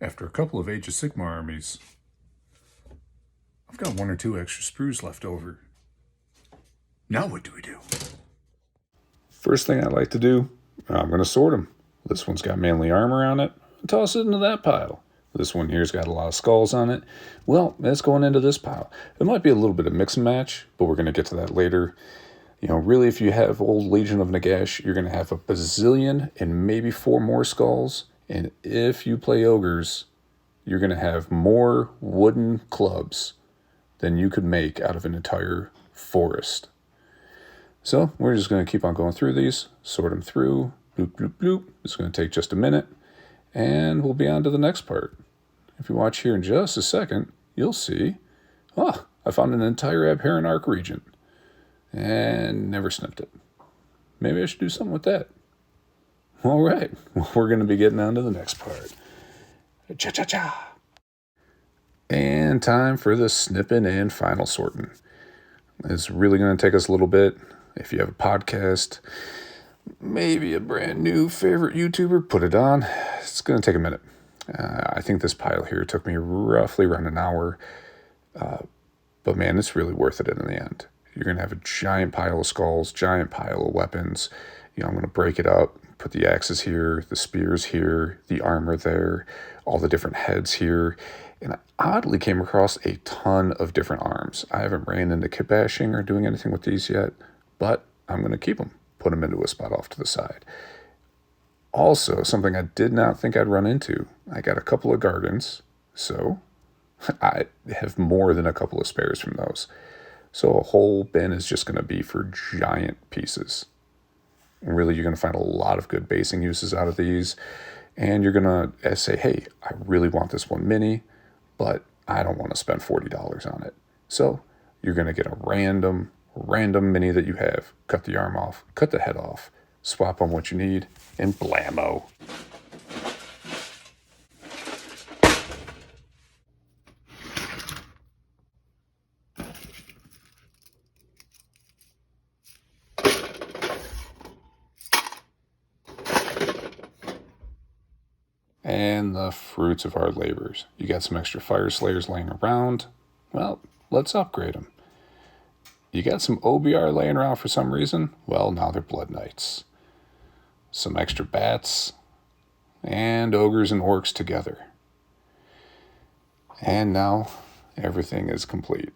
After a couple of Age of Sigmar armies, I've got 1 or 2 extra sprues left over. Now what do we do? First thing I like to do, I'm going to sort them. This one's got manly armor on it. Toss it into that pile. This one here's got a lot of skulls on it. Well, it's going into this pile. It might be a little bit of mix and match, but we're going to get to that later. You know, really, if you have old Legion of Nagash, you're going to have a bazillion and maybe 4 more skulls. And if you play ogres, you're going to have more wooden clubs than you could make out of an entire forest. So we're just going to keep on going through these, sort them through, bloop, bloop, bloop. It's going to take just a minute, and we'll be on to the next part. If you watch here in just a second, you'll see, I found an entire Abherrent Arc region, and never snipped it. Maybe I should do something with that. All right, we're going to be getting on to the next part. Cha-cha-cha. And time for the snipping and final sorting. It's really going to take us a little bit. If you have a podcast, maybe a brand new favorite YouTuber, put it on. It's going to take a minute. I think this pile here took me roughly around an hour. But man, it's really worth it in the end. You're going to have a giant pile of skulls, giant pile of weapons. You know, I'm going to break it up, put the axes here, the spears here, the armor there, all the different heads here. And I oddly came across a ton of different arms. I haven't ran into kit bashing or doing anything with these yet, but I'm going to keep them, put them into a spot off to the side. Also, something I did not think I'd run into. I got a couple of Gargans, so I have more than a couple of spares from those. So a whole bin is just going to be for giant pieces. And really, you're going to find a lot of good basing uses out of these. And you're going to say, hey, I really want this one mini, but I don't want to spend $40 on it. So you're going to get a random mini that you have, cut the arm off, cut the head off, swap on what you need, and blammo. And the fruits of our labors. You got some extra fire slayers laying around. Well, let's upgrade them. You got some OBR laying around for some reason? Well, now they're blood knights. Some extra bats, and ogres and orcs together. And now everything is complete.